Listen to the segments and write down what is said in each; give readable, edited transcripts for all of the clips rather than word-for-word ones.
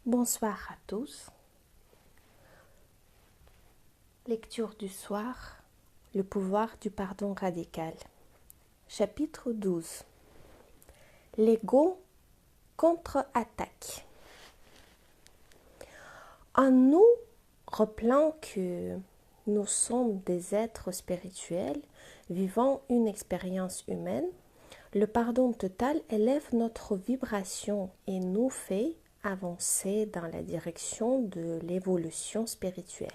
Bonsoir à tous. Lecture du soir, le pouvoir du pardon radical. Chapitre 12. L'ego contre-attaque. En nous, rappelant que nous sommes des êtres spirituels vivant une expérience humaine, le pardon total élève notre vibration et nous fait avancer dans la direction de l'évolution spirituelle.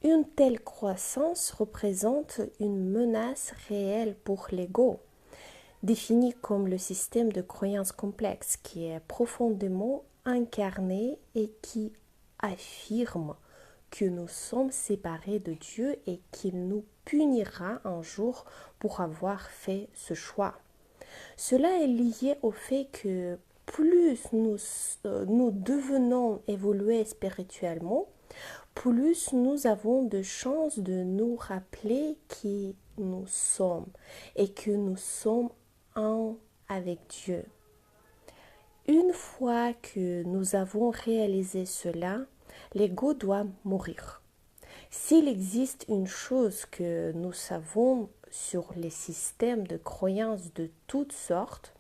Une telle croissance représente une menace réelle pour l'ego, défini comme le système de croyances complexes qui est profondément incarné et qui affirme que nous sommes séparés de Dieu et qu'il nous punira un jour pour avoir fait ce choix. Cela est lié au fait que plus nous devenons évoluer spirituellement, plus nous avons de chances de nous rappeler qui nous sommes et que nous sommes un avec Dieu. Une fois que nous avons réalisé cela, l'ego doit mourir. S'il existe une chose que nous savons sur les systèmes de croyances de toutes sortes,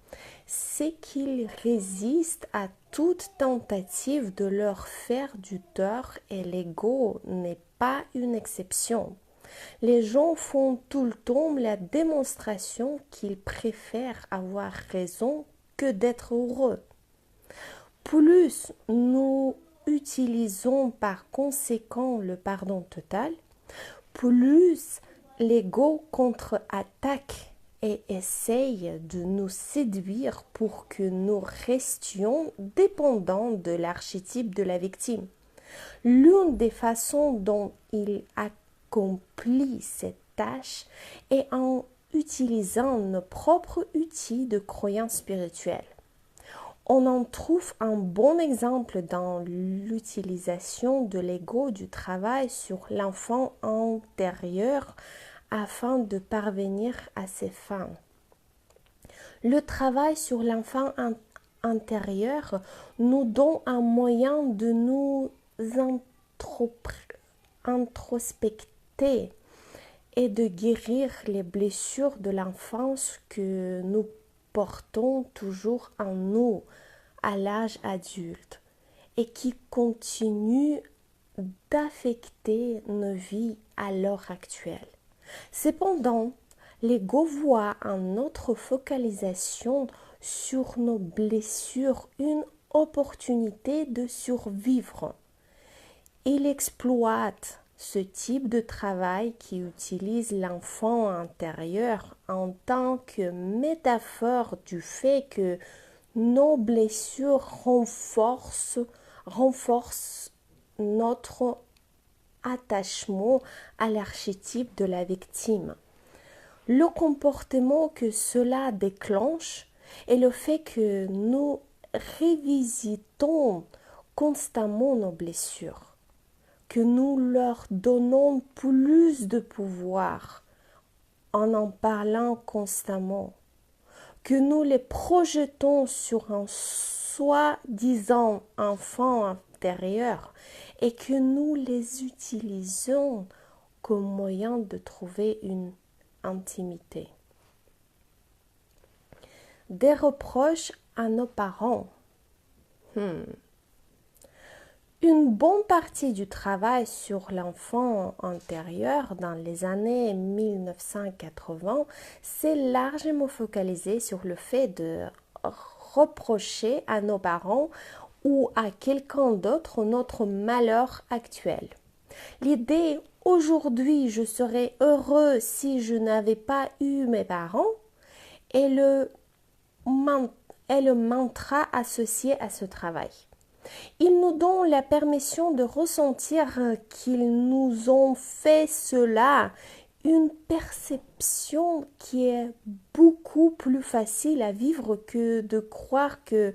c'est qu'ils résistent à toute tentative de leur faire du tort et l'ego n'est pas une exception. Les gens font tout le temps la démonstration qu'ils préfèrent avoir raison que d'être heureux. Plus nous utilisons par conséquent le pardon total, plus l'ego contre-attaque et essaye de nous séduire pour que nous restions dépendants de l'archétype de la victime. L'une des façons dont il accomplit cette tâche est en utilisant nos propres outils de croyance spirituelle. On en trouve un bon exemple dans l'utilisation de l'ego du travail sur l'enfant intérieur afin de parvenir à ses fins. Le travail sur l'enfant intérieur nous donne un moyen de nous introspecter et de guérir les blessures de l'enfance que nous portons toujours en nous à l'âge adulte et qui continuent d'affecter nos vies à l'heure actuelle. Cependant, l'ego voit en notre focalisation sur nos blessures une opportunité de survivre. Il exploite ce type de travail qui utilise l'enfant intérieur en tant que métaphore du fait que nos blessures renforcent notre attachement à l'archétype de la victime. Le comportement que cela déclenche est le fait que nous revisitons constamment nos blessures, que nous leur donnons plus de pouvoir en parlant constamment, que nous les projetons sur un soi-disant enfant intérieur et que nous les utilisons comme moyen de trouver une intimité. Des reproches à nos parents. Une bonne partie du travail sur l'enfant intérieur dans les années 1980 s'est largement focalisé sur le fait de reprocher à nos parents ou à quelqu'un d'autre notre malheur actuel. L'idée « aujourd'hui je serais heureux si je n'avais pas eu mes parents » est le mantra associé à ce travail. Ils nous donnent la permission de ressentir qu'ils nous ont fait cela, une perception qui est beaucoup plus facile à vivre que de croire que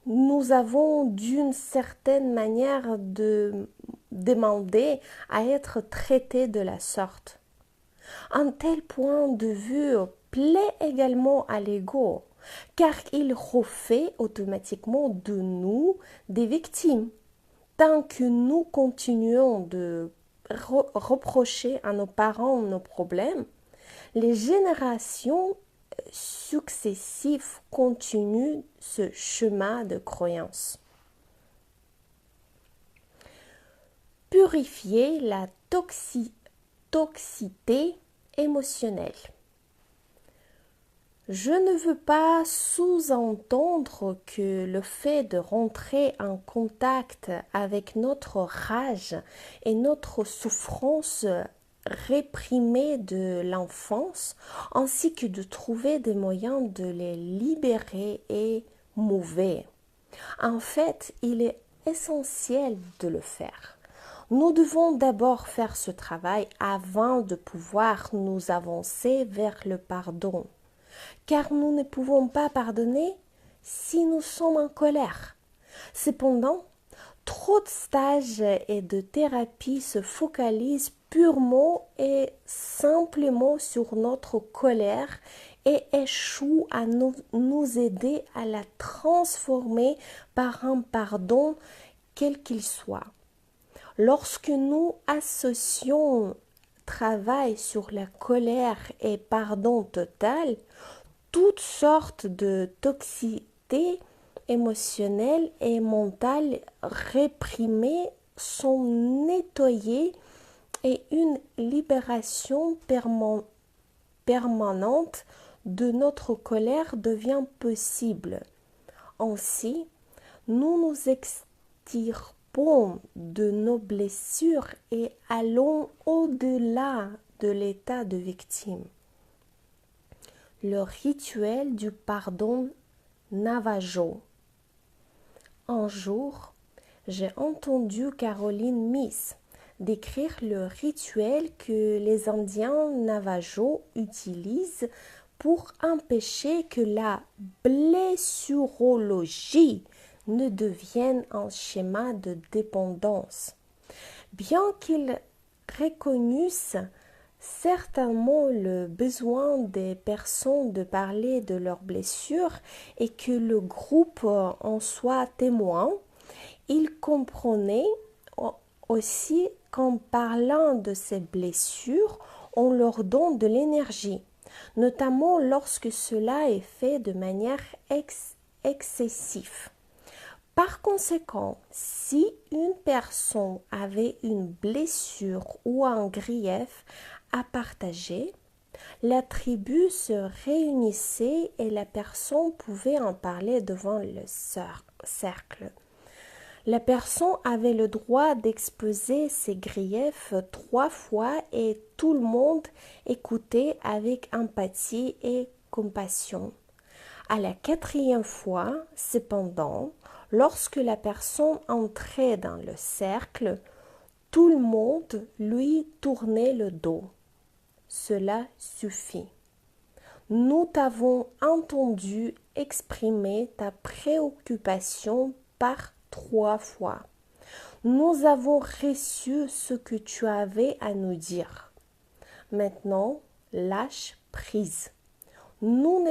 nous avons d'une certaine manière de demander à être traités de la sorte. Un tel point de vue plaît également à l'ego, car il refait automatiquement de nous des victimes. Tant que nous continuons de reprocher à nos parents nos problèmes, les générations successives continuent ce chemin de croyance. Purifier la toxicité émotionnelle. Je ne veux pas sous-entendre que le fait de rentrer en contact avec notre rage et notre souffrance réprimée de l'enfance, ainsi que de trouver des moyens de les libérer est mauvais. En fait, il est essentiel de le faire. Nous devons d'abord faire ce travail avant de pouvoir nous avancer vers le pardon. Car nous ne pouvons pas pardonner si nous sommes en colère. Cependant, trop de stages et de thérapies se focalisent purement et simplement sur notre colère et échouent à nous aider à la transformer par un pardon quel qu'il soit. Lorsque nous associons travail sur la colère et pardon total, toutes sortes de toxicité émotionnelle et mentale réprimées sont nettoyées et une libération permanente de notre colère devient possible. Ainsi, nous nous extirpons de nos blessures et allons au-delà de l'état de victime. Le rituel du pardon Navajo. Un jour, j'ai entendu Caroline Myss décrire le rituel que les Indiens Navajo utilisent pour empêcher que la blessurologie ne devienne un schéma de dépendance. Bien qu'ils reconnaissent certainement le besoin des personnes de parler de leurs blessures et que le groupe en soit témoin, ils comprenaient aussi qu'en parlant de ces blessures, on leur donne de l'énergie, notamment lorsque cela est fait de manière excessive. Par conséquent, si une personne avait une blessure ou un grief à partager, la tribu se réunissait et la personne pouvait en parler devant le cercle. La personne avait le droit d'exposer ses griefs 3 fois et tout le monde écoutait avec empathie et compassion. À la 4e fois, cependant, lorsque la personne entrait dans le cercle, tout le monde lui tournait le dos. Cela suffit. Nous t'avons entendu exprimer ta préoccupation par 3 fois. Nous avons reçu ce que tu avais à nous dire. Maintenant, lâche prise. Nous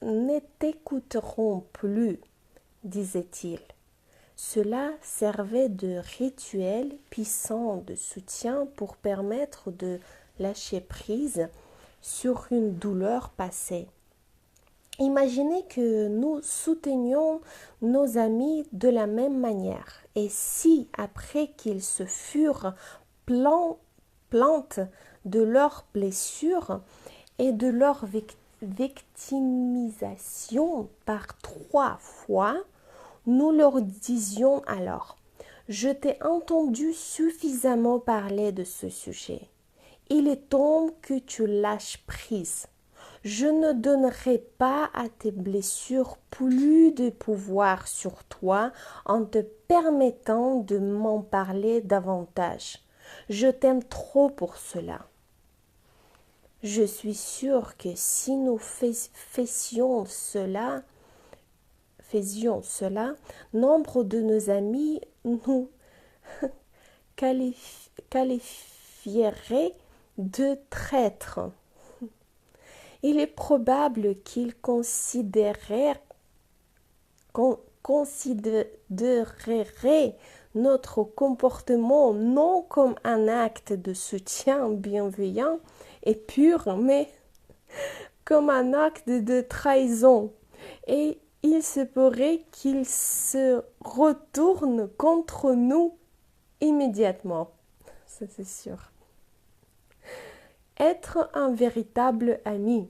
ne t'écouterons plus, disait-il. Cela servait de rituel puissant de soutien pour permettre de lâcher prise sur une douleur passée. Imaginez que nous soutenions nos amis de la même manière et si, après qu'ils se furent plaintes de leurs blessures et de leur victimisation par 3 fois, nous leur disions alors « Je t'ai entendu suffisamment parler de ce sujet. Il est temps que tu lâches prise. Je ne donnerai pas à tes blessures plus de pouvoir sur toi en te permettant de m'en parler davantage. Je t'aime trop pour cela. » Je suis sûre que si nous faisions cela, nombre de nos amis nous qualifieraient de traîtres. Il est probable qu'ils considéreraient notre comportement non comme un acte de soutien bienveillant et pur, mais comme un acte de trahison. Et il se pourrait qu'ils se retournent contre nous immédiatement. Ça, c'est sûr. Être un véritable ami.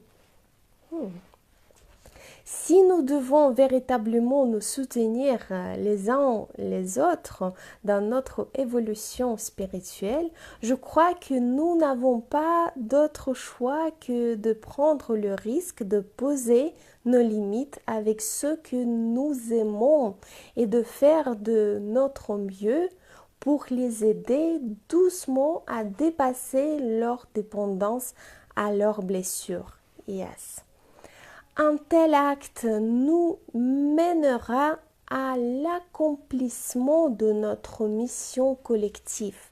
Si nous devons véritablement nous soutenir les uns les autres dans notre évolution spirituelle, je crois que nous n'avons pas d'autre choix que de prendre le risque de poser nos limites avec ceux que nous aimons et de faire de notre mieux pour les aider doucement à dépasser leur dépendance à leurs blessures. Yes. Un tel acte nous mènera à l'accomplissement de notre mission collective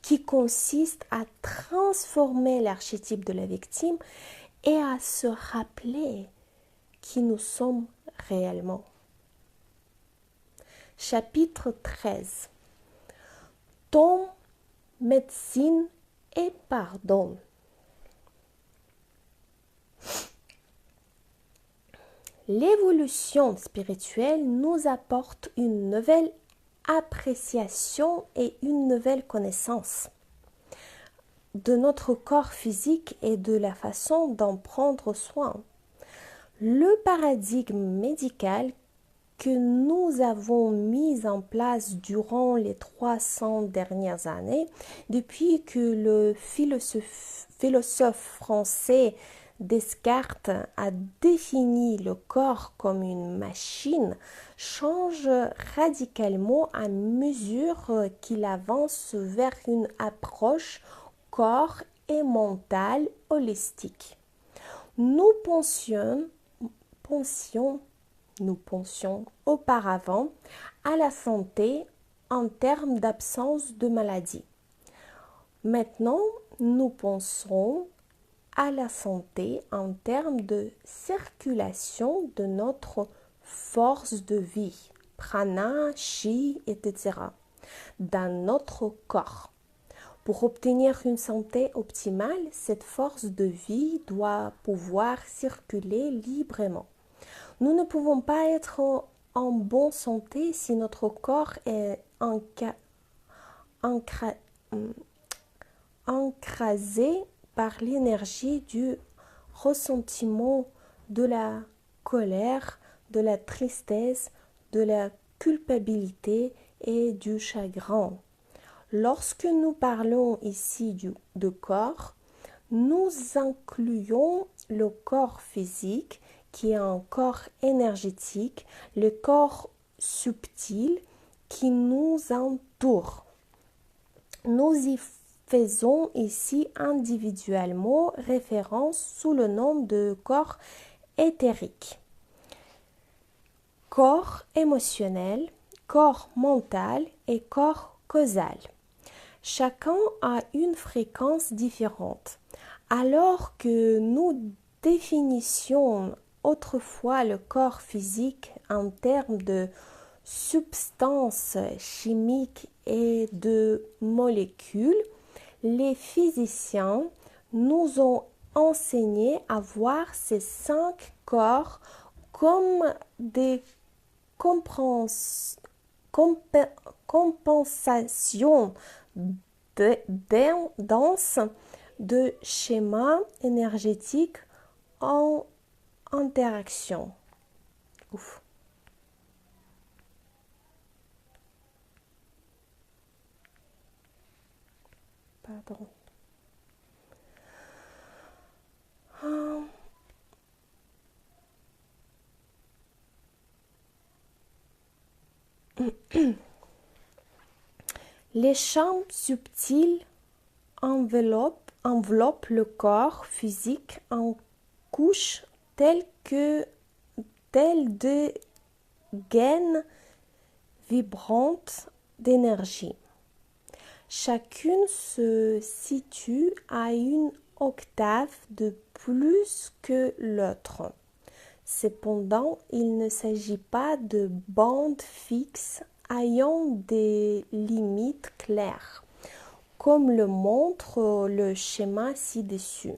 qui consiste à transformer l'archétype de la victime et à se rappeler qui nous sommes réellement. Chapitre 13. Ton médecine et pardon. L'évolution spirituelle nous apporte une nouvelle appréciation et une nouvelle connaissance de notre corps physique et de la façon d'en prendre soin. Le paradigme médical que nous avons mis en place durant les 300 dernières années, depuis que le philosophe français Descartes a défini le corps comme une machine, change radicalement à mesure qu'il avance vers une approche corps et mental holistique. Nous pensions auparavant à la santé en termes d'absence de maladie. Maintenant, nous pensons à la santé en termes de circulation de notre force de vie, prana, chi, etc., dans notre corps. Pour obtenir une santé optimale, cette force de vie doit pouvoir circuler librement. Nous ne pouvons pas être en bonne santé si notre corps est encrasé par l'énergie du ressentiment, de la colère, de la tristesse, de la culpabilité et du chagrin. Lorsque nous parlons ici de corps, nous incluons le corps physique qui est un corps énergétique, le corps subtil qui nous entoure. Nous y faisons ici individuellement référence sous le nom de corps éthérique. Corps émotionnel, corps mental et corps causal. Chacun a une fréquence différente. Alors que nous définissions autrefois le corps physique en termes de substances chimiques et de molécules, les physiciens nous ont enseigné à voir ces 5 corps comme des compensations denses de schémas énergétiques en interaction. Ouf. Pardon. Les champs subtils enveloppent le corps physique en couches telles de gaines vibrantes d'énergie. Chacune se situe à une octave de plus que l'autre. Cependant, il ne s'agit pas de bandes fixes ayant des limites claires, comme le montre le schéma ci-dessus.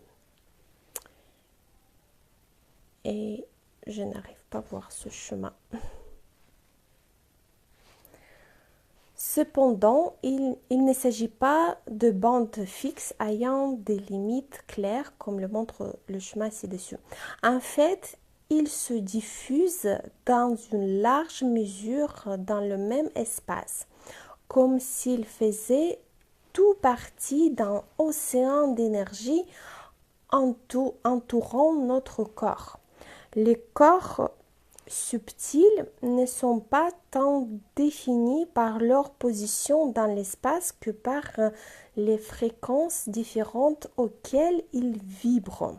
Et je n'arrive pas à voir ce chemin. Cependant, il ne s'agit pas de bandes fixes ayant des limites claires, comme le montre le schéma ci-dessus. En fait, ils se diffusent dans une large mesure dans le même espace, comme s'ils faisaient tout partie d'un océan d'énergie entourant notre corps. Les corps subtils ne sont pas tant définis par leur position dans l'espace que par les fréquences différentes auxquelles ils vibrent.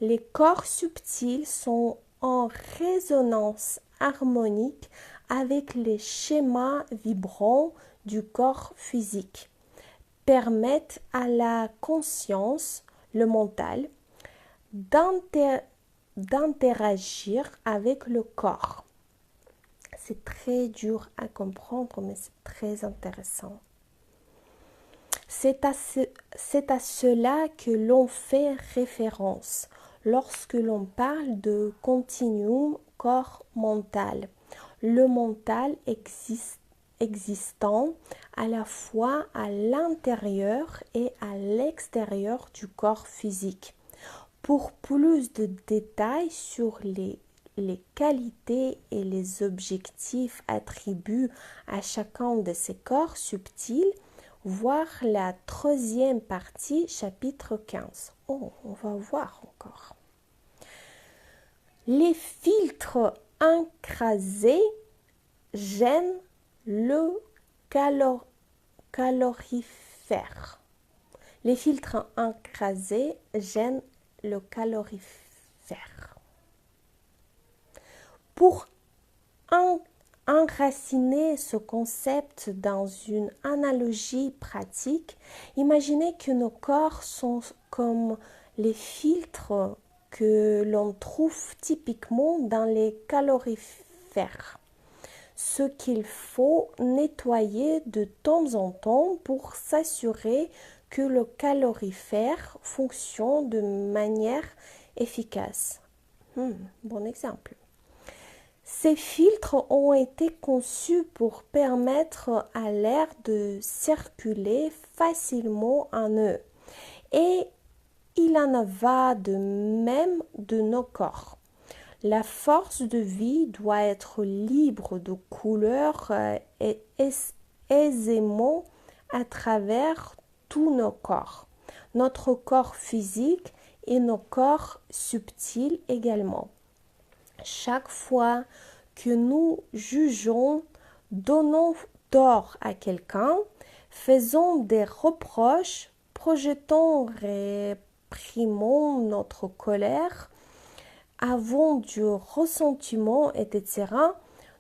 Les corps subtils sont en résonance harmonique avec les schémas vibrants du corps physique, permettent à la conscience, le mental, d'interagir avec le corps. C'est très dur à comprendre, mais c'est très intéressant. C'est à cela que l'on fait référence lorsque l'on parle de continuum corps-mental. Le mental existant à la fois à l'intérieur et à l'extérieur du corps physique. Pour plus de détails sur les qualités et les objectifs attribués à chacun de ces corps subtils, voir la troisième partie, chapitre 15. Oh, on va voir encore. Les filtres encrasés gênent le calorifère. Les filtres encrasés gênent le calorifère. Pour enraciner ce concept dans une analogie pratique, imaginez que nos corps sont comme les filtres que l'on trouve typiquement dans les calorifères. Ce qu'il faut nettoyer de temps en temps pour s'assurer que le calorifère fonctionne de manière efficace. Bon exemple. Ces filtres ont été conçus pour permettre à l'air de circuler facilement en eux. Et il en va de même de nos corps. La force de vie doit être libre de couleurs et aisément à travers tous nos corps, notre corps physique et nos corps subtils également. Chaque fois que nous jugeons, donnons tort à quelqu'un, faisons des reproches, projetons, réprimons notre colère, avons du ressentiment, etc.,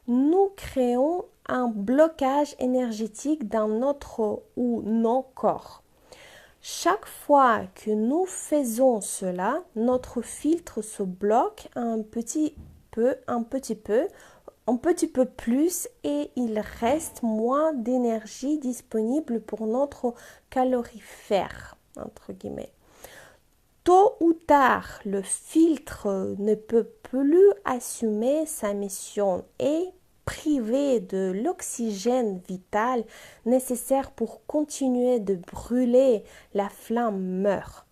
nous créons un blocage énergétique dans notre ou nos corps. Chaque fois que nous faisons cela, notre filtre se bloque un petit peu plus et il reste moins d'énergie disponible pour notre calorifère, entre guillemets. Tôt ou tard, le filtre ne peut plus assumer sa mission et, privé de l'oxygène vital nécessaire pour continuer de brûler, la flamme meurt.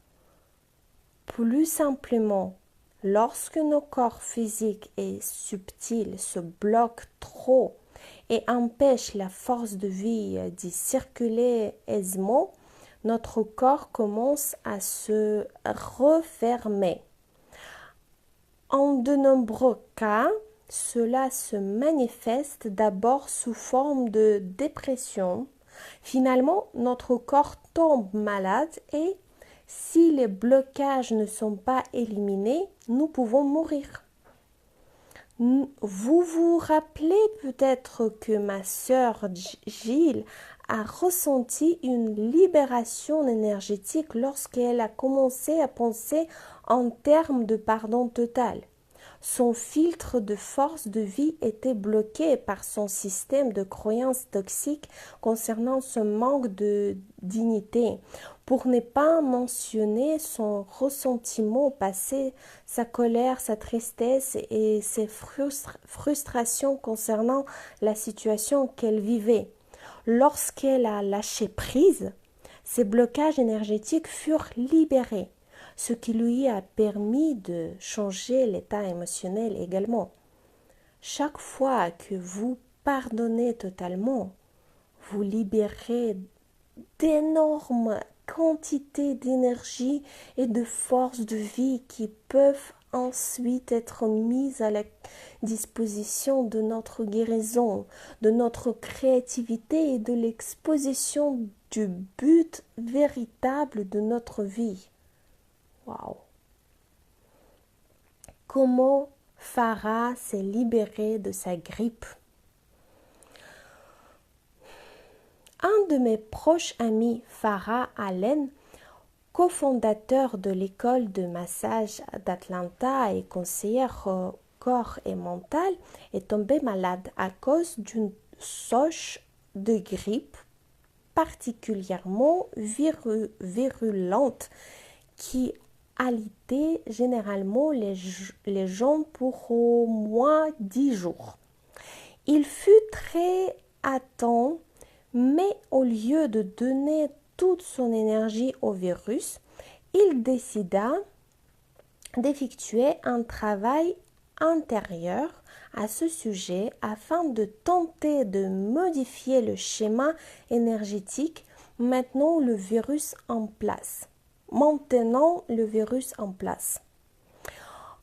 Plus simplement, lorsque nos corps physiques et subtils se bloquent trop et empêchent la force de vie d'y circuler aisément, notre corps commence à se refermer. En de nombreux cas, cela se manifeste d'abord sous forme de dépression. Finalement, notre corps tombe malade et, si les blocages ne sont pas éliminés, nous pouvons mourir. Vous vous rappelez peut-être que ma sœur Gilles a ressenti une libération énergétique lorsqu'elle a commencé à penser en termes de pardon total. Son filtre de force de vie était bloqué par son système de croyances toxiques concernant ce manque de dignité, pour ne pas mentionner son ressentiment passé, sa colère, sa tristesse et ses frustrations concernant la situation qu'elle vivait. Lorsqu'elle a lâché prise, ses blocages énergétiques furent libérés, ce qui lui a permis de changer l'état émotionnel également. Chaque fois que vous pardonnez totalement, vous libérez d'énormes quantités d'énergie et de force de vie qui peuvent ensuite être mises à la disposition de notre guérison, de notre créativité et de l'exposition du but véritable de notre vie. Waouh! Comment Farah s'est libérée de sa grippe? Un de mes proches amis, Farah Allen, cofondateur de l'école de massage d'Atlanta et conseillère corps et mental, est tombé malade à cause d'une souche de grippe particulièrement virulente qui alitait généralement les gens pour au moins 10 jours. Il fut très atteint, mais au lieu de donner toute son énergie au virus, il décida d'effectuer un travail intérieur à ce sujet afin de tenter de modifier le schéma énergétique maintenant le virus en place.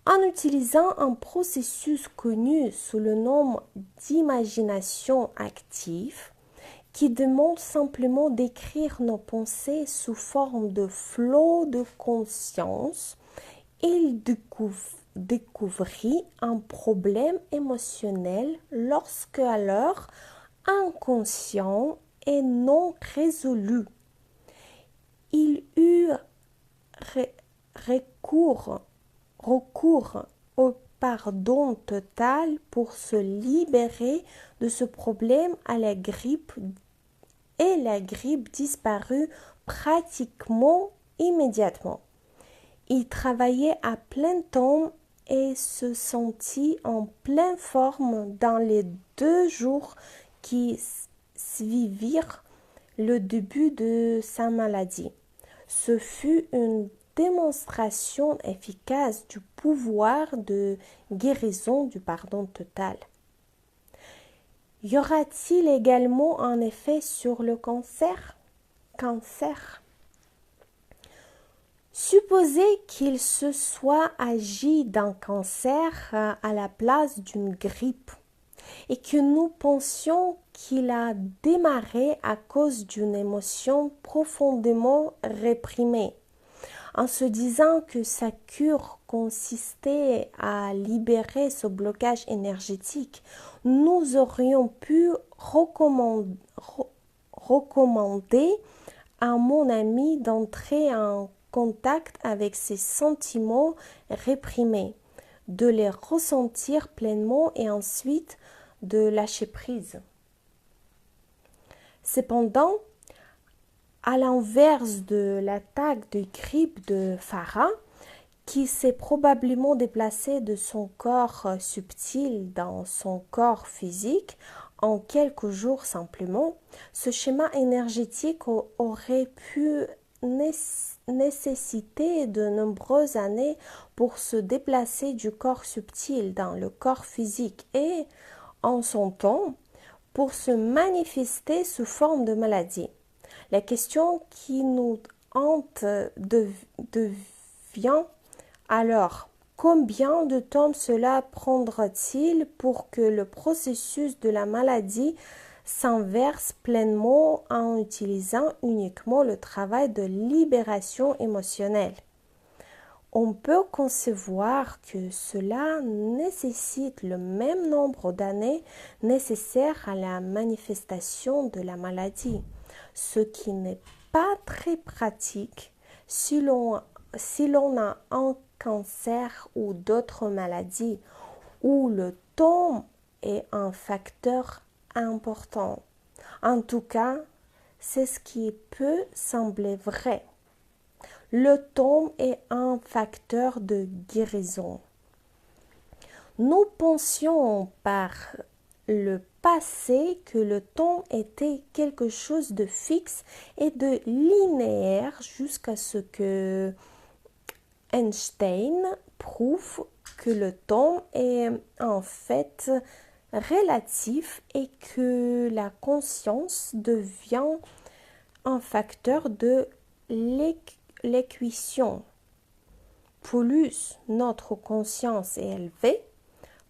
En utilisant un processus connu sous le nom d'imagination active, qui demande simplement d'écrire nos pensées sous forme de flot de conscience, il découvrit un problème émotionnel lorsque alors inconscient et non résolu. Il eut recours au pardon total pour se libérer de ce problème à la grippe, et la grippe disparut pratiquement immédiatement. Il travaillait à plein temps et se sentit en pleine forme dans les 2 jours qui suivirent le début de sa maladie. Ce fut une démonstration efficace du pouvoir de guérison du pardon total. Y aura-t-il également un effet sur le cancer? Supposez qu'il se soit agi d'un cancer à la place d'une grippe et que nous pensions qu'il a démarré à cause d'une émotion profondément réprimée. En se disant que sa cure consistait à libérer ce blocage énergétique, nous aurions pu recommander à mon ami d'entrer en contact avec ses sentiments réprimés, de les ressentir pleinement et ensuite de lâcher prise. Cependant, à l'inverse de l'attaque de grippe de Farah, qui s'est probablement déplacée de son corps subtil dans son corps physique en quelques jours simplement, ce schéma énergétique aurait pu nécessiter de nombreuses années pour se déplacer du corps subtil dans le corps physique et, en son temps, pour se manifester sous forme de maladie. La question qui nous hante devient alors, combien de temps cela prendra-t-il pour que le processus de la maladie s'inverse pleinement en utilisant uniquement le travail de libération émotionnelle? On peut concevoir que cela nécessite le même nombre d'années nécessaires à la manifestation de la maladie, ce qui n'est pas très pratique si l'on a en cancers ou d'autres maladies où le temps est un facteur important. En tout cas, c'est ce qui peut sembler vrai. Le temps est un facteur de guérison. Nous pensions par le passé que le temps était quelque chose de fixe et de linéaire jusqu'à ce que Einstein prouve que le temps est en fait relatif et que la conscience devient un facteur de l'équation. Plus notre conscience est élevée,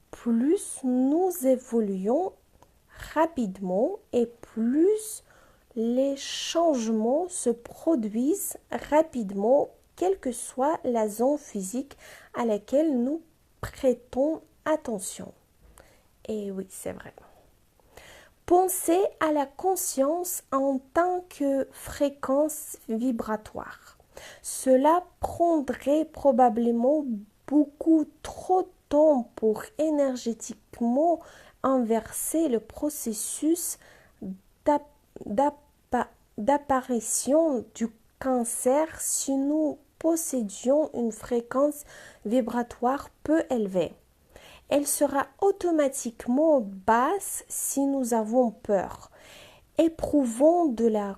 plus nous évoluons rapidement et plus les changements se produisent rapidement, quelle que soit la zone physique à laquelle nous prêtons attention. Et oui, c'est vrai. Pensez à la conscience en tant que fréquence vibratoire. Cela prendrait probablement beaucoup trop de temps pour énergétiquement inverser le processus d'apparition du cancer si nous possédions une fréquence vibratoire peu élevée. Elle sera automatiquement basse si nous avons peur, éprouvons de la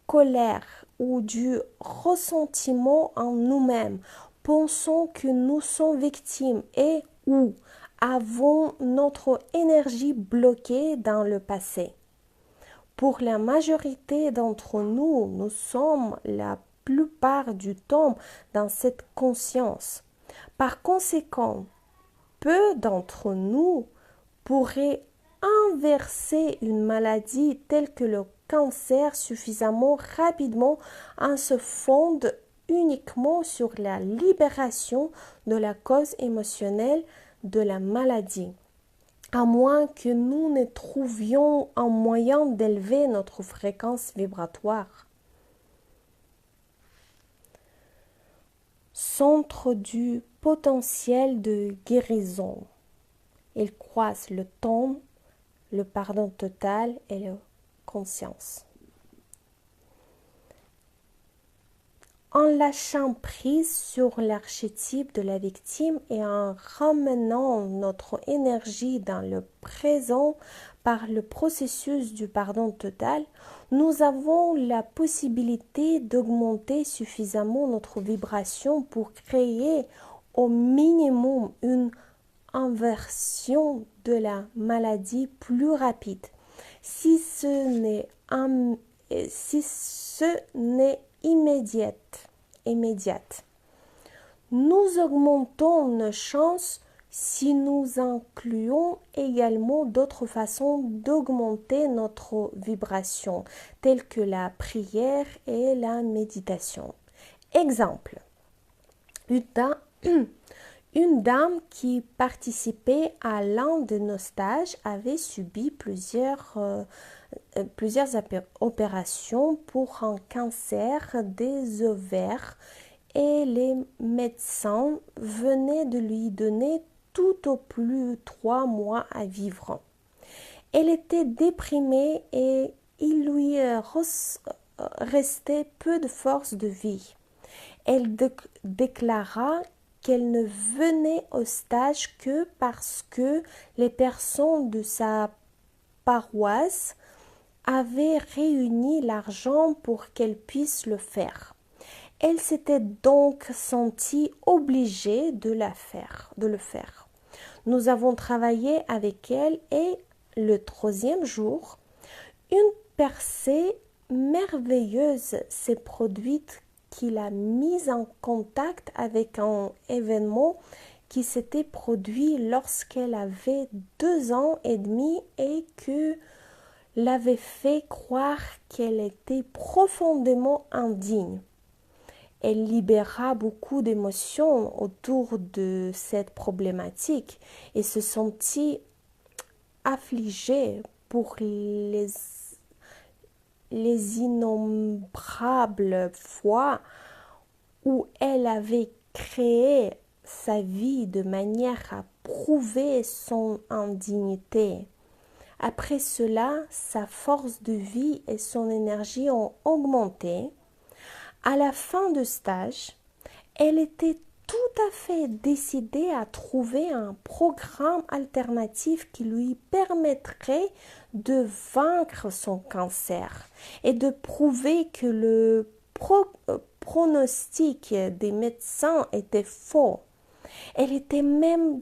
colère ou du ressentiment en nous-mêmes, pensons que nous sommes victimes et ou avons notre énergie bloquée dans le passé. Pour la majorité d'entre nous, nous sommes la plupart du temps dans cette conscience. Par conséquent, peu d'entre nous pourraient inverser une maladie telle que le cancer suffisamment rapidement en se fondant uniquement sur la libération de la cause émotionnelle de la maladie, à moins que nous ne trouvions un moyen d'élever notre fréquence vibratoire. Centre du potentiel de guérison. Il croise le temps, le pardon total et la conscience. En lâchant prise sur l'archétype de la victime et en ramenant notre énergie dans le présent par le processus du pardon total, nous avons la possibilité d'augmenter suffisamment notre vibration pour créer au minimum une inversion de la maladie plus rapide. Si ce n'est immédiate. Nous augmentons nos chances si nous incluons également d'autres façons d'augmenter notre vibration, telles que la prière et la méditation. Exemple, une dame qui participait à l'un de nos stages avait subi plusieurs opérations pour un cancer des ovaires et les médecins venaient de lui donner tout au plus 3 mois à vivre. Elle était déprimée et il lui restait peu de force de vie. Elle déclara qu'elle ne venait au stage que parce que les personnes de sa paroisse avaient réuni l'argent pour qu'elle puisse le faire. Elle s'était donc sentie obligée de le faire. Nous avons travaillé avec elle et le 3e jour, une percée merveilleuse s'est produite qui l'a mise en contact avec un événement qui s'était produit lorsqu'elle avait 2 ans et demi et que l'avait fait croire qu'elle était profondément indigne. Elle libéra beaucoup d'émotions autour de cette problématique et se sentit affligée pour les innombrables fois où elle avait créé sa vie de manière à prouver son indignité. Après cela, sa force de vie et son énergie ont augmenté. À la fin du stage, elle était tout à fait décidée à trouver un programme alternatif qui lui permettrait de vaincre son cancer et de prouver que le pronostic des médecins était faux. Elle était même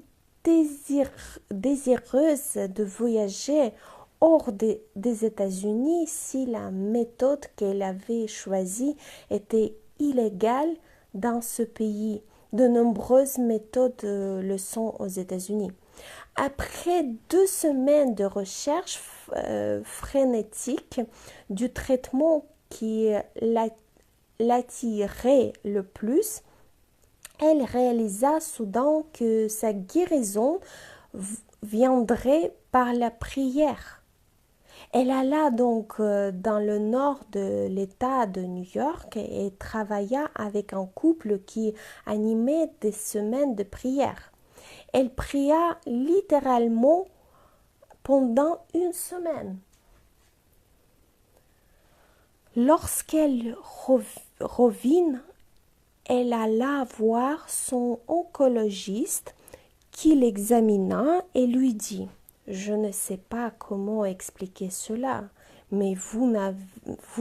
désireuse de voyager hors des États-Unis si la méthode qu'elle avait choisie était illégale dans ce pays. De nombreuses méthodes le sont aux États-Unis. Après 2 semaines de recherche frénétique du traitement qui l'attirait le plus, elle réalisa soudain que sa guérison viendrait par la prière. Elle alla donc dans le nord de l'État de New York et travailla avec un couple qui animait des semaines de prière. Elle pria littéralement pendant 1 semaine. Lorsqu'elle revint, elle alla voir son oncologiste qui l'examina et lui dit « Je ne sais pas comment expliquer cela, mais vous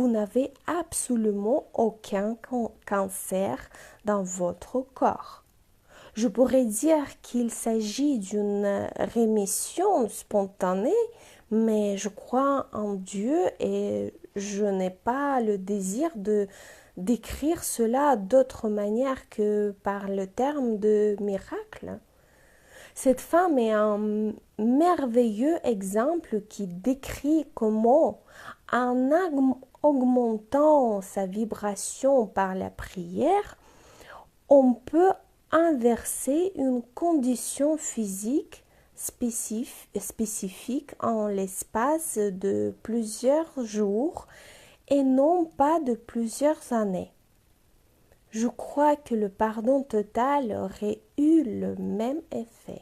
n'avez absolument aucun cancer dans votre corps. Je pourrais dire qu'il s'agit d'une rémission spontanée, mais je crois en Dieu et je n'ai pas le désir de décrire cela d'autre manière que par le terme de miracle. » Cette femme est un merveilleux exemple qui décrit comment, en augmentant sa vibration par la prière, on peut inverser une condition physique spécifique en l'espace de plusieurs jours et non pas de plusieurs années. Je crois que le pardon total aurait eu le même effet.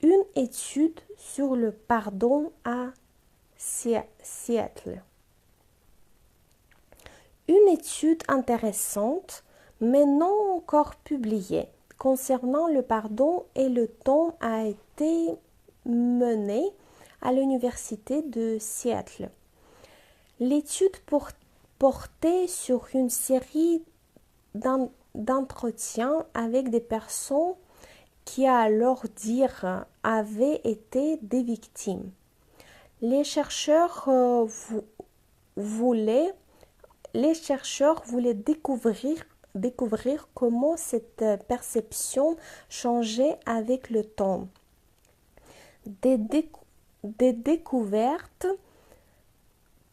Une étude sur le pardon à Seattle. Une étude intéressante, mais non encore publiée, concernant le pardon et le temps a été menée à l'université de Seattle. L'étude portait sur une série d'entretiens avec des personnes qui, à leur dire, avaient été des victimes. Les chercheurs voulaient découvrir comment cette perception changeait avec le temps. Des découvertes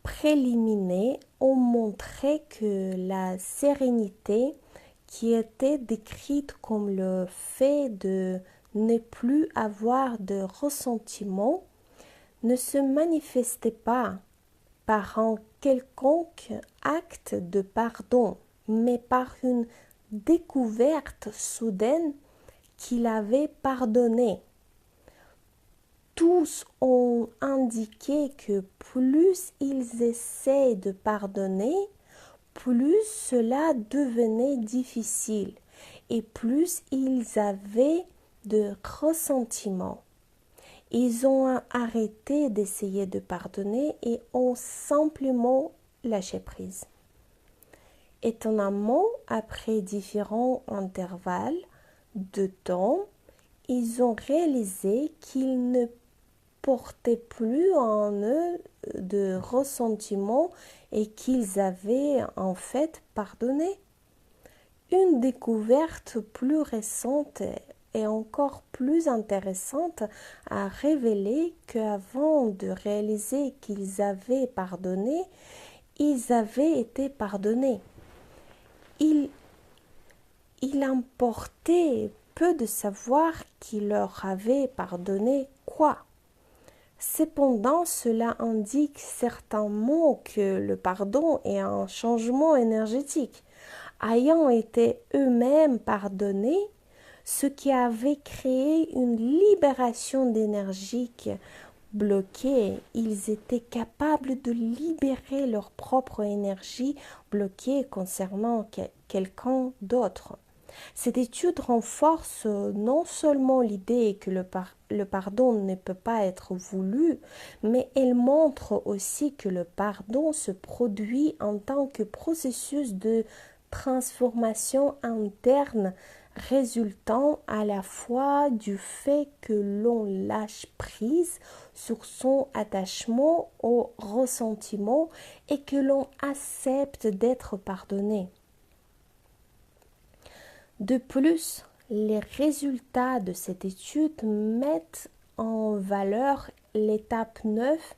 préliminaires ont montré que la sérénité qui était décrite comme le fait de ne plus avoir de ressentiment ne se manifestait pas par un quelconque acte de pardon, mais par une découverte soudaine qu'il avait pardonné. Tous ont indiqué que plus ils essaient de pardonner, plus cela devenait difficile et plus ils avaient de ressentiment. Ils ont arrêté d'essayer de pardonner et ont simplement lâché prise. Étonnamment, après différents intervalles de temps, ils ont réalisé qu'ils ne portaient plus en eux de ressentiment et qu'ils avaient en fait pardonné. Une découverte plus récente et encore plus intéressante a révélé qu'avant de réaliser qu'ils avaient pardonné, ils avaient été pardonnés. Il importait peu de savoir qui leur avait pardonné quoi. Cependant, cela indique certainement que le pardon est un changement énergétique. ayant été eux-mêmes pardonnés, ce qui avait créé une libération d'énergie bloquée. Ils étaient capables de libérer leur propre énergie bloquée concernant quelqu'un d'autre. Cette étude renforce non seulement l'idée que le pardon ne peut pas être voulu, mais elle montre aussi que le pardon se produit en tant que processus de transformation interne résultant à la fois du fait que l'on lâche prise sur son attachement au ressentiment et que l'on accepte d'être pardonné. De plus, les résultats de cette étude mettent en valeur l'étape 9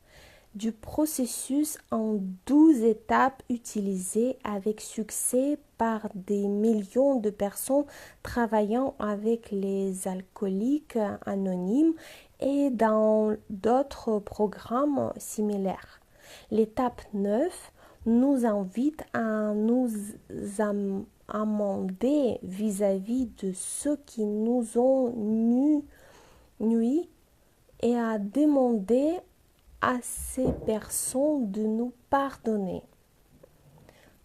du processus en 12 étapes utilisées avec succès par des millions de personnes travaillant avec les alcooliques anonymes et dans d'autres programmes similaires. L'étape 9 nous invite à nous amender vis-à-vis de ceux qui nous ont nui et à demander à ces personnes de nous pardonner.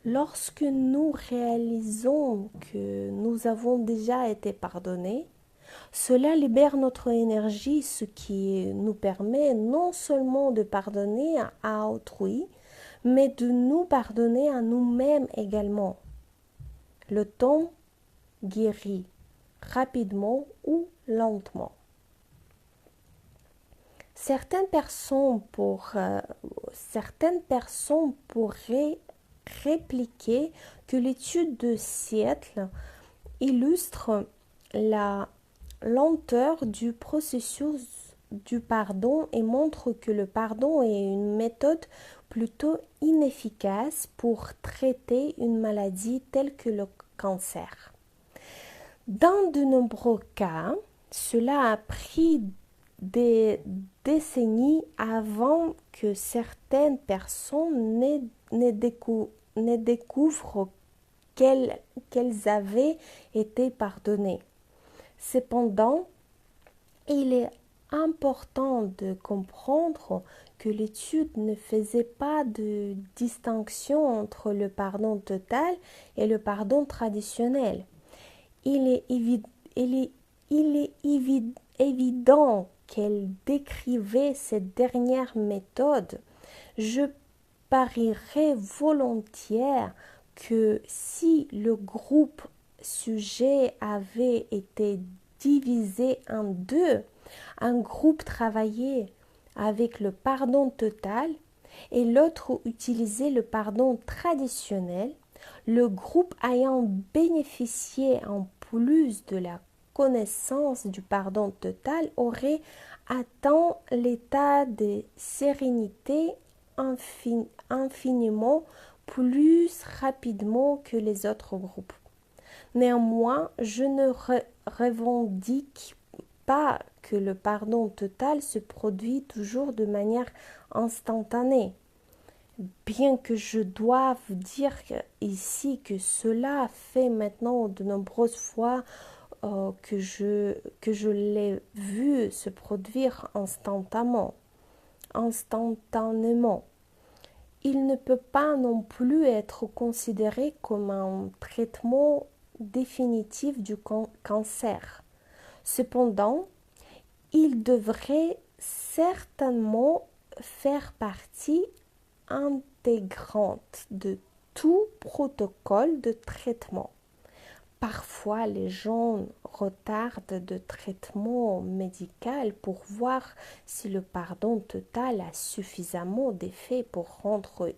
Lorsque nous réalisons que nous avons déjà été pardonnés, cela libère notre énergie, ce qui nous permet non seulement de pardonner à autrui, mais de nous pardonner à nous-mêmes également. Le temps guérit rapidement ou lentement. Certaines personnes pourraient répliquer que l'étude de Seattle illustre la lenteur du processus du pardon et montre que le pardon est une méthode plutôt inefficace pour traiter une maladie telle que le cancer. Dans de nombreux cas, cela a pris des décennies avant que certaines personnes ne découvrent qu'elles avaient été pardonnées. Cependant, il est important de comprendre que l'étude ne faisait pas de distinction entre le pardon total et le pardon traditionnel. Il est évident qu'elle décrivait cette dernière méthode. Je parierais volontiers que si le groupe sujet avait été divisé en deux, un groupe travaillait avec le pardon total et l'autre utilisait le pardon traditionnel, le groupe ayant bénéficié en plus de la connaissance du pardon total aurait atteint l'état de sérénité infiniment plus rapidement que les autres groupes. Néanmoins, je ne revendique pas que le pardon total se produit toujours de manière instantanée. Bien que je doive dire ici que cela fait maintenant de nombreuses fois que je l'ai vu se produire instantanément. Il ne peut pas non plus être considéré comme un traitement définitif du cancer. Cependant, il devrait certainement faire partie intégrante de tout protocole de traitement. Parfois, les gens retardent de traitement médical pour voir si le pardon total a suffisamment d'effet pour rendre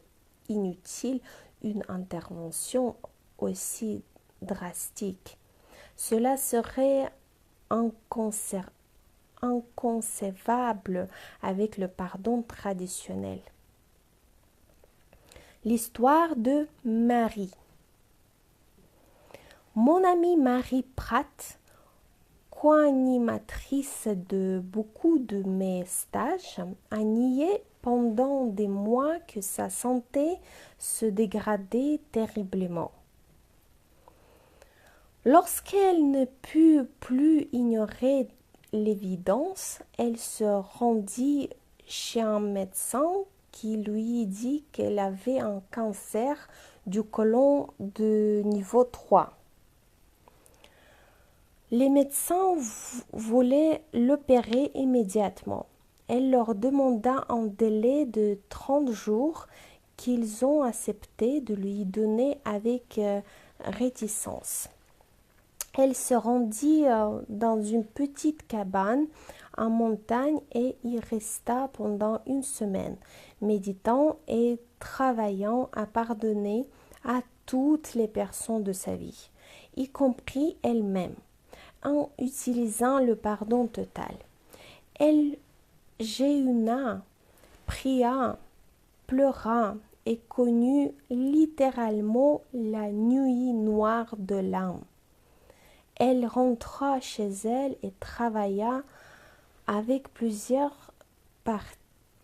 inutile une intervention aussi drastique. Cela serait inconcevable avec le pardon traditionnel. L'histoire de Marie. Mon amie Marie Pratt, co-animatrice de beaucoup de mes stages, a nié pendant des mois que sa santé se dégradait terriblement. Lorsqu'elle ne put plus ignorer l'évidence, elle se rendit chez un médecin qui lui dit qu'elle avait un cancer du côlon de niveau 3. Les médecins voulaient l'opérer immédiatement. Elle leur demanda un délai de 30 jours qu'ils ont accepté de lui donner avec réticence. Elle se rendit dans une petite cabane en montagne et y resta pendant une semaine, méditant et travaillant à pardonner à toutes les personnes de sa vie, y compris elle-même, en utilisant le pardon total. Elle jeûna, pria, pleura et connut littéralement la nuit noire de l'âme. Elle rentra chez elle et travailla avec plusieurs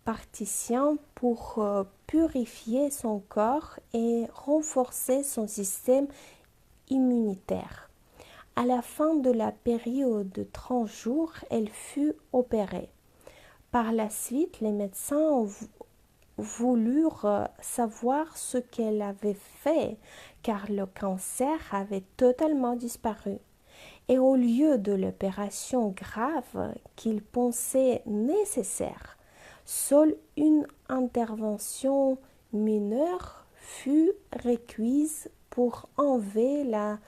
particiens pour purifier son corps et renforcer son système immunitaire. À la fin de la période de 30 jours, elle fut opérée. Par la suite, les médecins voulurent savoir ce qu'elle avait fait, car le cancer avait totalement disparu. Et au lieu de l'opération grave qu'ils pensaient nécessaire, seule une intervention mineure fut requise pour enlever la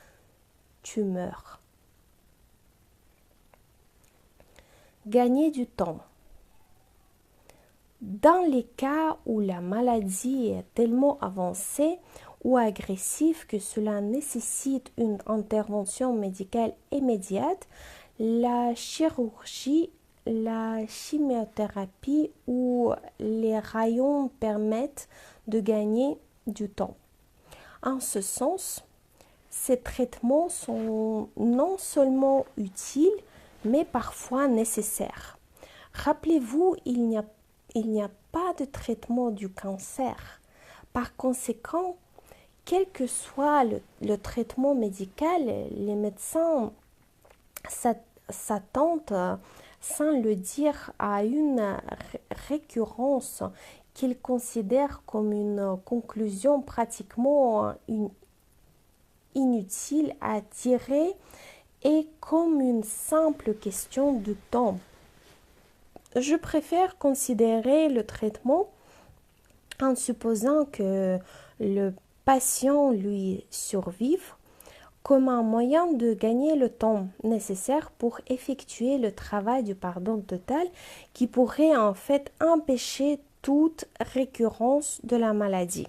tumeur. Gagner du temps. Dans les cas où la maladie est tellement avancée ou agressive que cela nécessite une intervention médicale immédiate, la chirurgie, la chimiothérapie ou les rayons permettent de gagner du temps. En ce sens, ces traitements sont non seulement utiles, mais parfois nécessaires. Rappelez-vous, il n'y a pas de traitement du cancer. Par conséquent, quel que soit le traitement médical, les médecins s'attendent, sans le dire, à une récurrence qu'ils considèrent comme une conclusion pratiquement inutile à tirer et comme une simple question de temps. Je préfère considérer le traitement en supposant que le patient lui survive comme un moyen de gagner le temps nécessaire pour effectuer le travail du pardon total qui pourrait en fait empêcher toute récurrence de la maladie.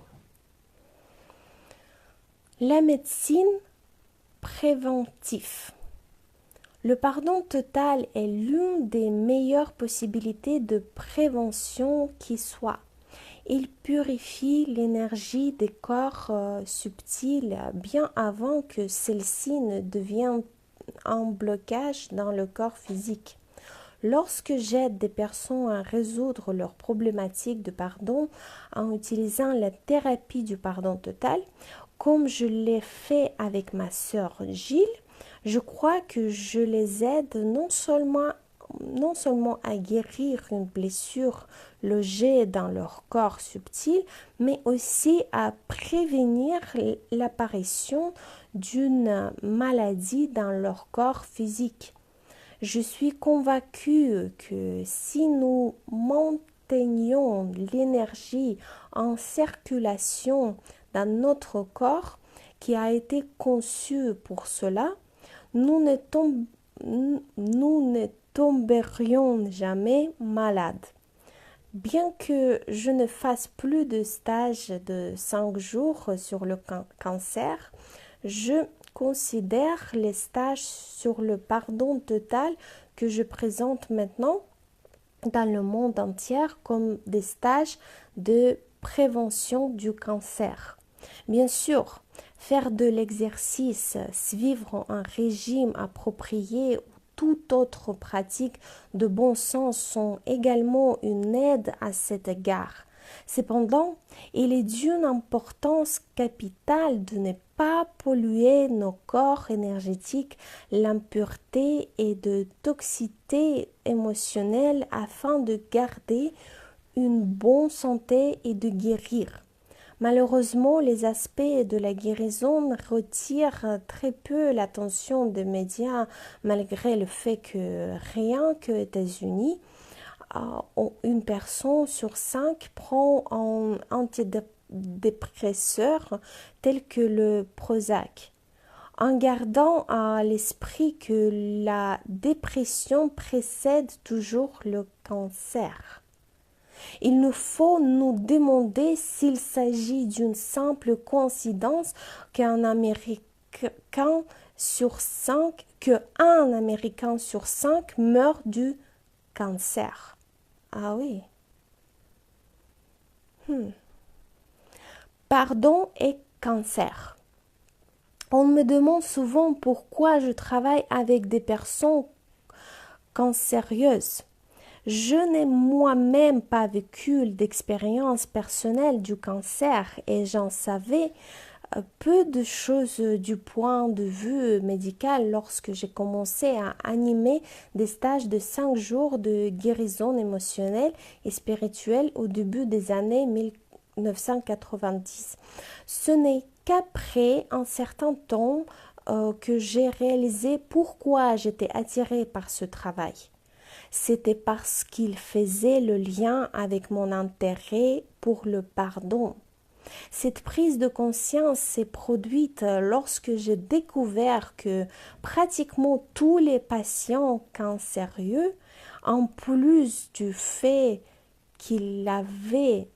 La médecine préventive. Le pardon total est l'une des meilleures possibilités de prévention qui soit. Il purifie l'énergie des corps subtils bien avant que celle-ci ne devienne un blocage dans le corps physique. Lorsque j'aide des personnes à résoudre leurs problématiques de pardon en utilisant la thérapie du pardon total, comme je l'ai fait avec ma sœur Gilles, je crois que je les aide non seulement à guérir une blessure logée dans leur corps subtil, mais aussi à prévenir l'apparition d'une maladie dans leur corps physique. Je suis convaincue que si nous maintenions l'énergie en circulation dans notre corps, qui a été conçu pour cela, nous ne tomberions jamais malades. Bien que je ne fasse plus de stage de 5 jours sur le cancer, je considère les stages sur le pardon total que je présente maintenant dans le monde entier comme des stages de prévention du cancer. Bien sûr, faire de l'exercice, suivre un régime approprié ou toute autre pratique de bon sens sont également une aide à cet égard. Cependant, il est d'une importance capitale de ne pas polluer nos corps énergétiques, l'impureté et de toxicité émotionnelle afin de garder une bonne santé et de guérir. Malheureusement, les aspects de la guérison retirent très peu l'attention des médias, malgré le fait que rien qu'aux États-Unis, une personne sur 5 prend un antidépresseur tel que le Prozac, en gardant à l'esprit que la dépression précède toujours le cancer. Il nous faut nous demander s'il s'agit d'une simple coïncidence qu'un Américain sur 5 meurt du cancer. Ah oui. Pardon et cancer. On me demande souvent pourquoi je travaille avec des personnes cancérieuses. Je n'ai moi-même pas vécu d'expérience personnelle du cancer et j'en savais peu de choses du point de vue médical lorsque j'ai commencé à animer des stages de 5 jours de guérison émotionnelle et spirituelle au début des années 1990. Ce n'est qu'après un certain temps que j'ai réalisé pourquoi j'étais attirée par ce travail. C'était parce qu'il faisait le lien avec mon intérêt pour le pardon. Cette prise de conscience s'est produite lorsque j'ai découvert que pratiquement tous les patients cancéreux, en plus du fait qu'ils avaient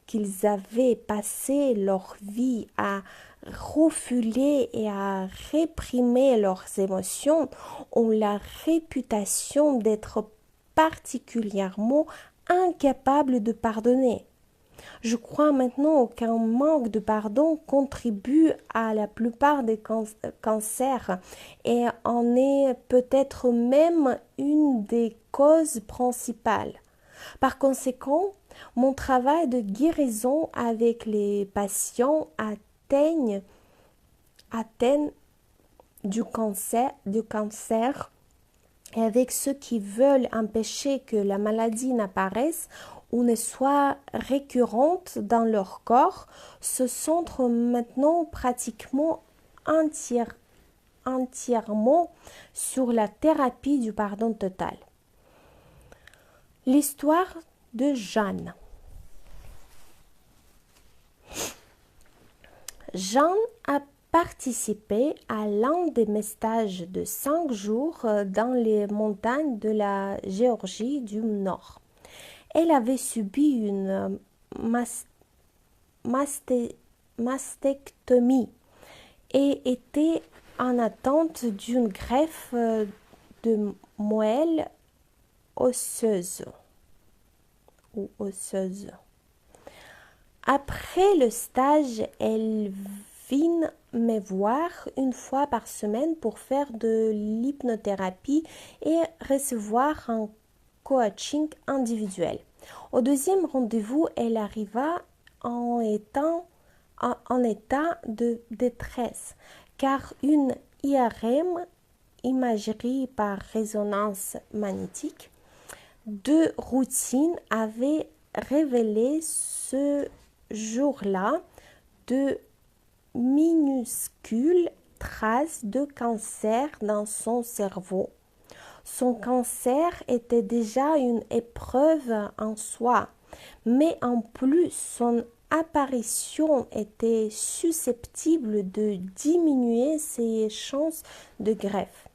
passé leur vie à refouler et à réprimer leurs émotions, ont la réputation d'être particulièrement incapables de pardonner. Je crois maintenant qu'un manque de pardon contribue à la plupart des cancers et en est peut-être même une des causes principales. Par conséquent, mon travail de guérison avec les patients atteignent du cancer et avec ceux qui veulent empêcher que la maladie n'apparaisse ou ne soit récurrente dans leur corps, se centrent maintenant pratiquement entièrement sur la thérapie du pardon total. L'histoire de Jeanne. Jeanne a participé à l'un de mes stages de 5 jours dans les montagnes de la Géorgie du Nord. Elle avait subi une mastectomie et était en attente d'une greffe de moelle osseuse ou osseuse. Après le stage, elle vint me voir une fois par semaine pour faire de l'hypnothérapie et recevoir un coaching individuel. Au deuxième rendez-vous, elle arriva en état de détresse car une IRM, imagerie par résonance magnétique, de routine avait révélé ce jour-là de minuscules traces de cancer dans son cerveau. Son cancer était déjà une épreuve en soi, mais en plus son apparition était susceptible de diminuer ses chances de greffe.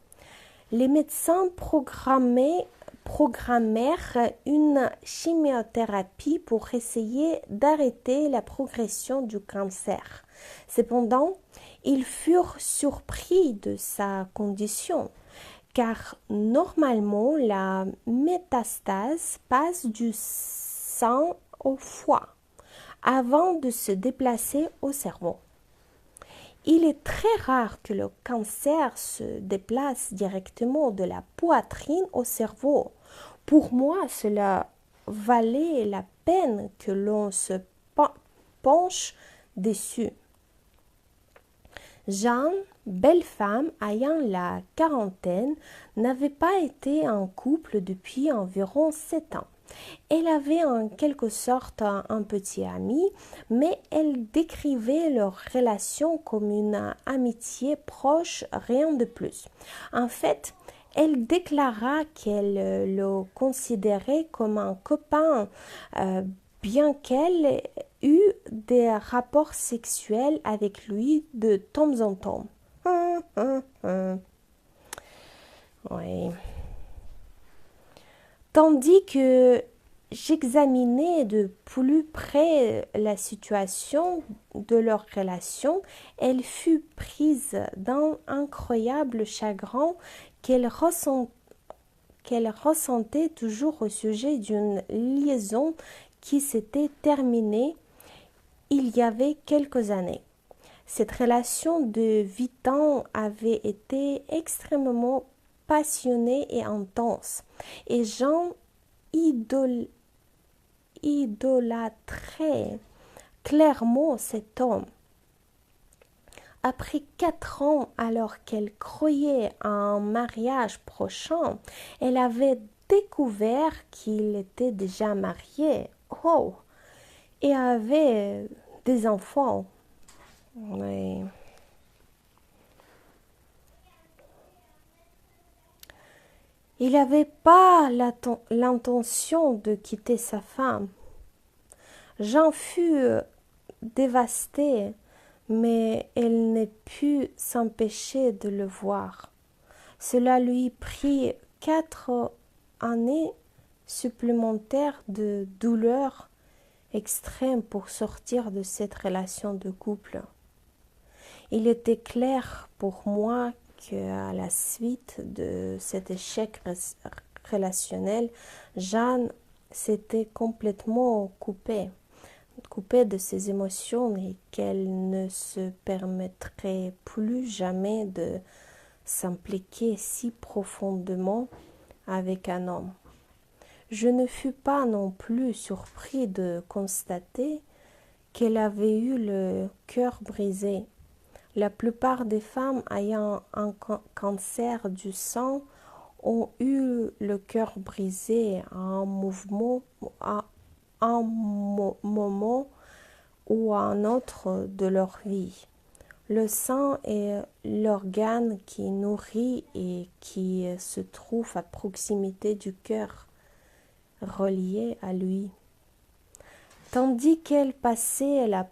Les médecins programmèrent une chimiothérapie pour essayer d'arrêter la progression du cancer. Cependant, ils furent surpris de sa condition, car normalement la métastase passe du sang au foie avant de se déplacer au cerveau. Il est très rare que le cancer se déplace directement de la poitrine au cerveau. Pour moi, cela valait la peine que l'on se penche dessus. Jeanne, belle femme ayant la quarantaine, n'avait pas été en couple depuis environ 7 ans. Elle avait en quelque sorte un petit ami, mais elle décrivait leur relation comme une amitié proche, rien de plus. En fait, elle déclara qu'elle le considérait comme un copain, bien qu'elle eût des rapports sexuels avec lui de temps en temps. Oui. Tandis que j'examinais de plus près la situation de leur relation, elle fut prise d'un incroyable chagrin qu'elle ressentait toujours au sujet d'une liaison qui s'était terminée il y avait quelques années. Cette relation de 8 ans avait été extrêmement passionnée et intense, et Jean idolâtrait clairement cet homme. Après 4 ans, alors qu'elle croyait à un mariage prochain, elle avait découvert qu'il était déjà marié, et avait des enfants. Oui. Il n'avait pas l'intention de quitter sa femme. Jean fut dévastée, mais elle ne put s'empêcher de le voir. Cela lui prit 4 années supplémentaires de douleur extrême pour sortir de cette relation de couple. Il était clair pour moi qu'à la suite de cet échec relationnel, Jeanne s'était complètement coupée de ses émotions et qu'elle ne se permettrait plus jamais de s'impliquer si profondément avec un homme. Je ne fus pas non plus surpris de constater qu'elle avait eu le cœur brisé. La plupart des femmes ayant un cancer du sang ont eu le cœur brisé à un moment ou à un autre de leur vie. Le sang est l'organe qui nourrit et qui se trouve à proximité du cœur, relié à lui. Tandis qu'elle passait la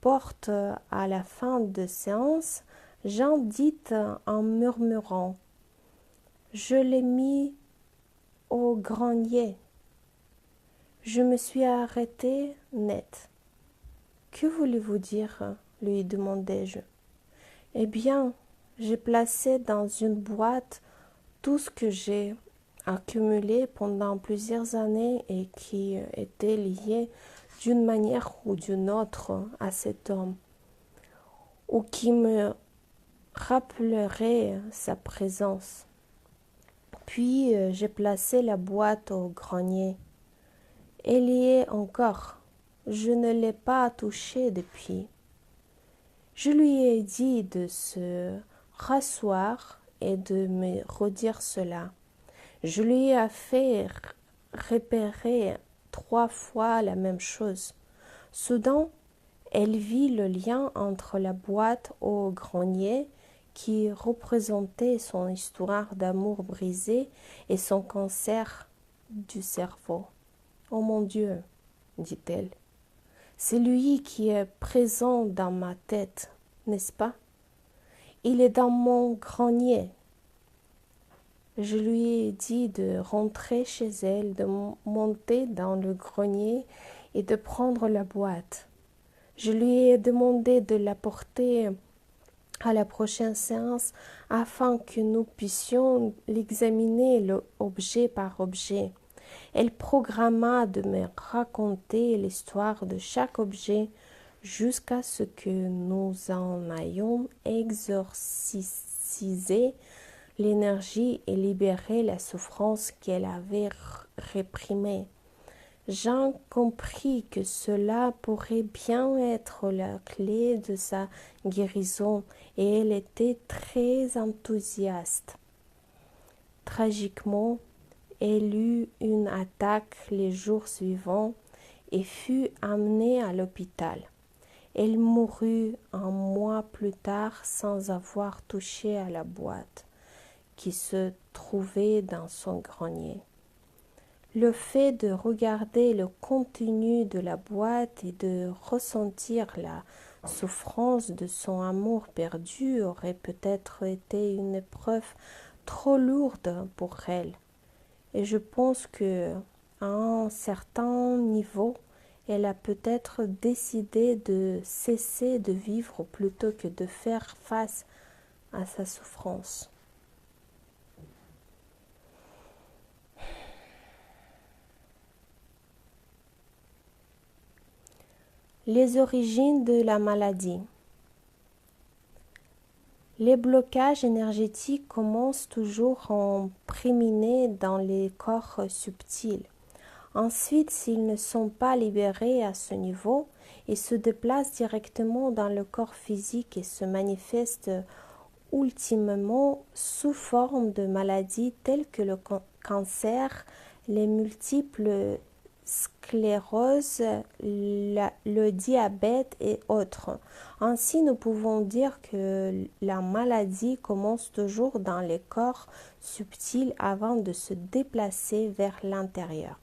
porte à la fin de séance, Jean dit en murmurant: « Je l'ai mis au grenier. » Je me suis arrêtée net. « Que voulez-vous dire ?» lui demandai-je. « Eh bien, j'ai placé dans une boîte tout ce que j'ai accumulé pendant plusieurs années et qui était lié d'une manière ou d'une autre à cet homme, ou qui me rappellerait sa présence. Puis j'ai placé la boîte au grenier. Elle y est encore. Je ne l'ai pas touchée depuis. Je lui ai dit de se rasseoir et de me redire cela. Je lui ai fait répéter 3 fois la même chose. Soudain, elle vit le lien entre la boîte au grenier qui représentait son histoire d'amour brisé et son cancer du cerveau. « Oh mon Dieu, dit-elle, c'est lui qui est présent dans ma tête, n'est-ce pas? Il est dans mon grenier. » Je lui ai dit de rentrer chez elle, de monter dans le grenier et de prendre la boîte. Je lui ai demandé de la porter à la prochaine séance afin que nous puissions l'examiner objet par objet. Elle programma de me raconter l'histoire de chaque objet jusqu'à ce que nous en ayons exorcisé l'énergie et libéré la souffrance qu'elle avait réprimée. Jean comprit que cela pourrait bien être la clé de sa guérison et elle était très enthousiaste. Tragiquement, elle eut une attaque les jours suivants et fut amenée à l'hôpital. Elle mourut un mois plus tard sans avoir touché à la boîte qui se trouvait dans son grenier. Le fait de regarder le contenu de la boîte et de ressentir la souffrance de son amour perdu aurait peut-être été une épreuve trop lourde pour elle. Et je pense que, à un certain niveau, elle a peut-être décidé de cesser de vivre plutôt que de faire face à sa souffrance. Les origines de la maladie. Les blocages énergétiques commencent toujours en préminé dans les corps subtils. Ensuite, s'ils ne sont pas libérés à ce niveau, ils se déplacent directement dans le corps physique et se manifestent ultimement sous forme de maladies telles que le cancer, les multiples sclérose, le diabète et autres. Ainsi, nous pouvons dire que la maladie commence toujours dans les corps subtils avant de se déplacer vers l'intérieur.